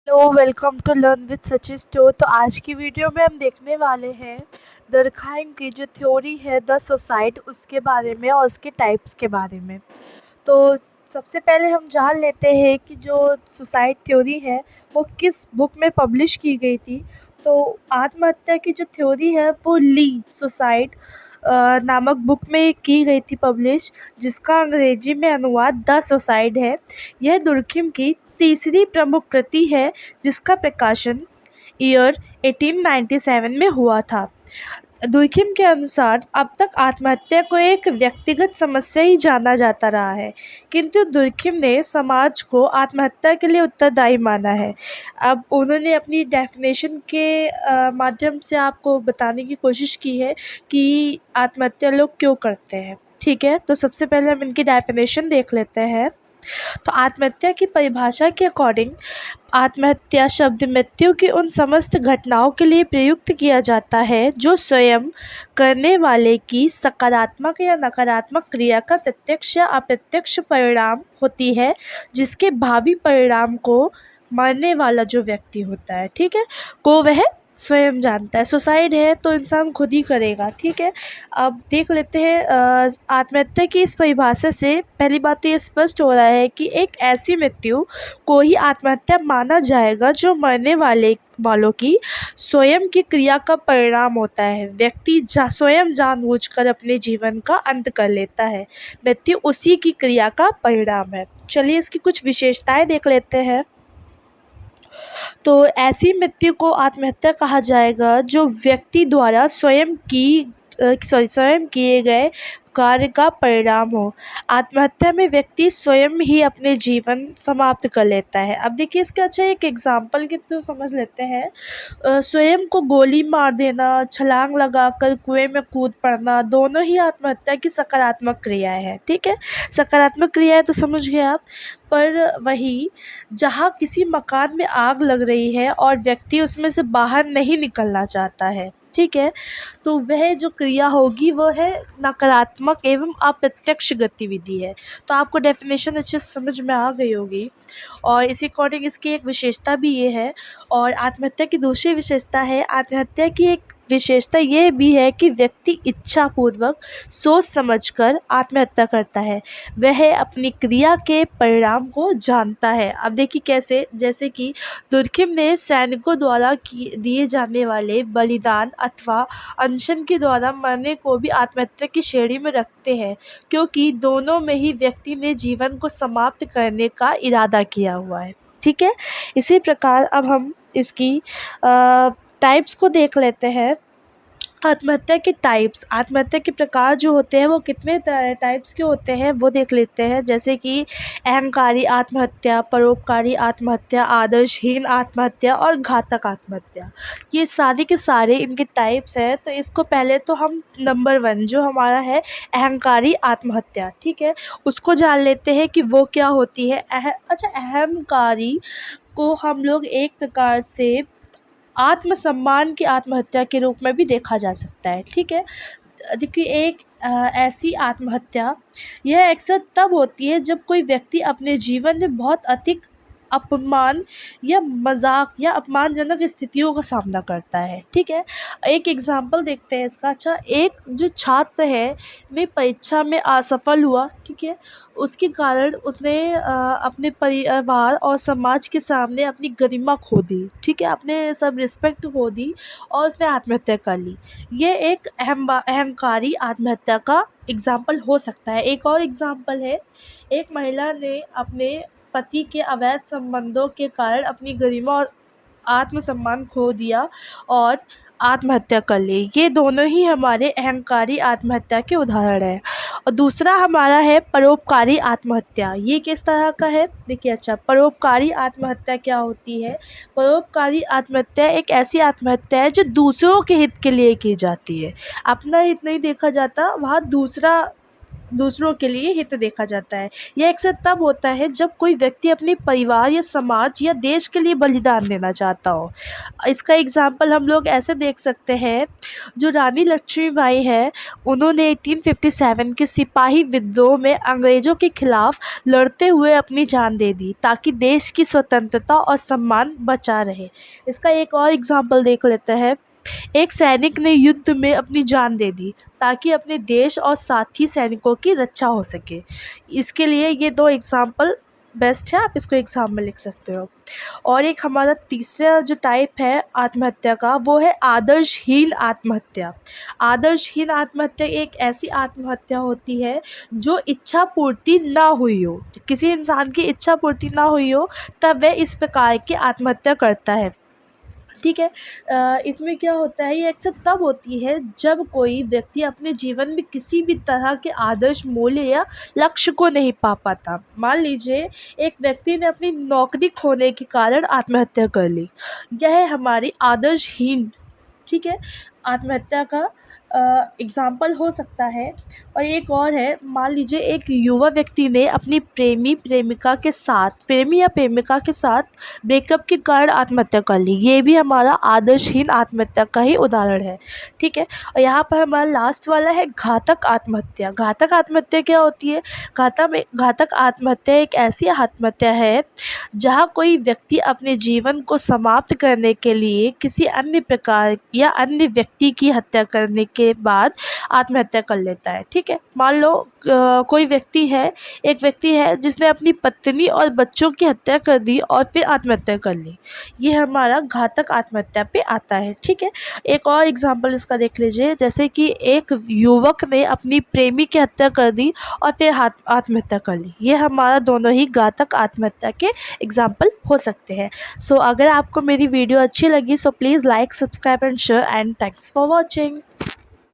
Hello, welcome to learn with Sachi store. तो आज की वीडियो में हम देखने वाले हैं दरखाइम की जो थ्योरी है द सुसाइड, उसके बारे में और उसके टाइप्स के बारे में। तो सबसे पहले हम जान लेते हैं कि जो सुसाइड थ्योरी है वो किस बुक में पब्लिश की गई थी। तो आत्महत्या की जो थ्योरी है वो ली सुसाइड नामक बुक में की गई थी पब्लिश, जिसका अंग्रेजी में अनुवाद द सुसाइड है। यह दुर्खिम की तीसरी प्रमुख कृति है जिसका प्रकाशन ईयर 1897 में हुआ था। दुर्खिम के अनुसार अब तक आत्महत्या को एक व्यक्तिगत समस्या ही जाना जाता रहा है, किंतु दुर्खिम ने समाज को आत्महत्या के लिए उत्तरदायी माना है। अब उन्होंने अपनी डेफिनेशन के माध्यम से आपको बताने की कोशिश की है कि आत्महत्या लोग क्यों करते हैं। ठीक है, तो सबसे पहले हम इनकी डेफिनेशन देख लेते हैं। तो आत्महत्या की परिभाषा के अकॉर्डिंग आत्महत्या शब्द मृत्यु की उन समस्त घटनाओं के लिए प्रयुक्त किया जाता है जो स्वयं करने वाले की सकारात्मक या नकारात्मक क्रिया का प्रत्यक्ष या अप्रत्यक्ष परिणाम होती है, जिसके भावी परिणाम को मरने वाला जो व्यक्ति होता है, ठीक है, को वह स्वयं जानता है। सुसाइड है तो इंसान खुद ही करेगा। ठीक है, अब देख लेते हैं आत्महत्या की इस परिभाषा से पहली बात तो ये स्पष्ट हो रहा है कि एक ऐसी मृत्यु को ही आत्महत्या माना जाएगा जो मरने वालों की स्वयं की क्रिया का परिणाम होता है। व्यक्ति स्वयं जानबूझकर अपने जीवन का अंत कर लेता है। मृत्यु उसी की क्रिया का परिणाम है। चलिए इसकी कुछ विशेषताएं देख लेते हैं। तो ऐसी मृत्यु को आत्महत्या कहा जाएगा जो व्यक्ति द्वारा स्वयं किए गए कार्य का परिणाम हो। आत्महत्या में व्यक्ति स्वयं ही अपने जीवन समाप्त कर लेता है। अब देखिए इसका अच्छा एक एग्जाम्पल के थ्रू समझ लेते हैं। स्वयं को गोली मार देना, छलांग लगाकर कुएं में कूद पड़ना, दोनों ही आत्महत्या की सकारात्मक क्रियाएं हैं। ठीक है, सकारात्मक क्रियाएं तो समझ गए आप। पर वही जहाँ किसी मकान में आग लग रही है और व्यक्ति उसमें से बाहर नहीं निकलना चाहता है, ठीक है, तो वह जो क्रिया होगी वो है नकारात्मक एवं अप्रत्यक्ष गतिविधि है। तो आपको डेफिनेशन अच्छे से समझ में आ गई होगी। और इसी अकॉर्डिंग इसकी एक विशेषता भी ये है। और आत्महत्या की दूसरी विशेषता है, आत्महत्या की एक विशेषता ये भी है कि व्यक्ति इच्छापूर्वक सोच समझकर आत्महत्या करता है। वह अपनी क्रिया के परिणाम को जानता है। अब देखिए कैसे, जैसे कि दुर्खिम ने सैनिकों द्वारा दिए जाने वाले बलिदान अथवा अनशन के द्वारा मरने को भी आत्महत्या की श्रेणी में रखते हैं, क्योंकि दोनों में ही व्यक्ति ने जीवन को समाप्त करने का इरादा किया हुआ है। ठीक है, इसी प्रकार अब हम इसकी टाइप्स को देख लेते हैं। आत्महत्या के टाइप्स, आत्महत्या के प्रकार जो होते हैं वो कितने टाइप्स के होते हैं वो देख लेते हैं। जैसे कि अहंकारी आत्महत्या, परोपकारी आत्महत्या, आदर्शहीन आत्महत्या और घातक आत्महत्या, ये सारे के सारे इनके टाइप्स हैं। तो इसको पहले तो हम नंबर 1 जो हमारा है अहंकारी आत्महत्या, ठीक है, उसको जान लेते हैं कि वो क्या होती है। अच्छा, अहंकारी को हम लोग एक प्रकार से आत्मसम्मान की आत्महत्या के रूप में भी देखा जा सकता है। ठीक है, देखिए एक ऐसी आत्महत्या यह अक्सर तब होती है जब कोई व्यक्ति अपने जीवन में बहुत अधिक अपमान या मजाक या अपमानजनक स्थितियों का सामना करता है। ठीक है, एक एग्जांपल देखते हैं इसका। अच्छा, एक जो छात्र है वे परीक्षा में असफल हुआ, ठीक है, उसके कारण उसने अपने परिवार और समाज के सामने अपनी गरिमा खो दी, ठीक है, अपने सब रिस्पेक्ट खो दी और उसने आत्महत्या कर ली। ये एक अहंकारी आत्महत्या का एग्जाम्पल हो सकता है। एक और एग्जाम्पल है, एक महिला ने अपने पति के अवैध संबंधों के कारण अपनी गरिमा और आत्मसम्मान खो दिया और आत्महत्या कर ली। ये दोनों ही हमारे अहंकारी आत्महत्या के उदाहरण हैं। और दूसरा हमारा है परोपकारी आत्महत्या। ये किस तरह का है, देखिए। अच्छा, परोपकारी आत्महत्या क्या होती है? परोपकारी आत्महत्या एक ऐसी आत्महत्या है जो दूसरों के हित के लिए की जाती है। अपना हित नहीं देखा जाता, वहाँ दूसरा दूसरों के लिए हित देखा जाता है। यह अक्सर तब होता है जब कोई व्यक्ति अपने परिवार या समाज या देश के लिए बलिदान देना चाहता हो। इसका एग्ज़ाम्पल हम लोग ऐसे देख सकते हैं, जो रानी लक्ष्मीबाई है, उन्होंने 1857 के सिपाही विद्रोह में अंग्रेज़ों के खिलाफ लड़ते हुए अपनी जान दे दी ताकि देश की स्वतंत्रता और सम्मान बचा रहे। इसका एक और एग्ज़ाम्पल देख लेते हैं। एक सैनिक ने युद्ध में अपनी जान दे दी ताकि अपने देश और साथी सैनिकों की रक्षा हो सके। इसके लिए ये दो एग्ज़ाम्पल बेस्ट है, आप इसको एग्ज़ाम में लिख सकते हो। और एक हमारा तीसरा जो टाइप है आत्महत्या का, वो है आदर्शहीन आत्महत्या। आदर्शहीन आत्महत्या एक ऐसी आत्महत्या होती है जो इच्छा पूर्ति ना हुई हो, किसी इंसान की इच्छा पूर्ति ना हुई हो तब वह इस प्रकार की आत्महत्या करता है। ठीक है। इसमें क्या होता है, ये अक्सर तब होती है जब कोई व्यक्ति अपने जीवन में किसी भी तरह के आदर्श मूल्य या लक्ष्य को नहीं पा पाता। मान लीजिए एक व्यक्ति ने अपनी नौकरी खोने के कारण आत्महत्या कर ली, यह है हमारी आदर्शहीन, ठीक है, आत्महत्या का एग्ज़ाम्पल हो सकता है। और एक और है, मान लीजिए एक युवा व्यक्ति ने अपनी प्रेमी या प्रेमिका के साथ ब्रेकअप के कारण आत्महत्या कर ली, ये भी हमारा आदर्शहीन आत्महत्या का ही उदाहरण है। ठीक है। और यहाँ पर हमारा लास्ट वाला है घातक आत्महत्या। घातक आत्महत्या क्या होती है? घातक आत्महत्या एक ऐसी आत्महत्या है जहाँ कोई व्यक्ति अपने जीवन को समाप्त करने के लिए किसी अन्य प्रकार या अन्य व्यक्ति की हत्या करने के बाद आत्महत्या कर लेता है। ठीक है। मान लो एक व्यक्ति है जिसने अपनी पत्नी और बच्चों की हत्या कर दी और फिर आत्महत्या कर ली, ये हमारा घातक आत्महत्या पे आता है। ठीक है। एक और एग्जांपल इसका देख लीजिए, जैसे कि एक युवक ने अपनी प्रेमी की हत्या कर दी और फिर आत्महत्या कर ली, ये हमारा दोनों ही घातक आत्महत्या के एग्जाम्पल हो सकते हैं। सो अगर आपको मेरी वीडियो अच्छी लगी so please like, subscribe and share, and thanks for watching.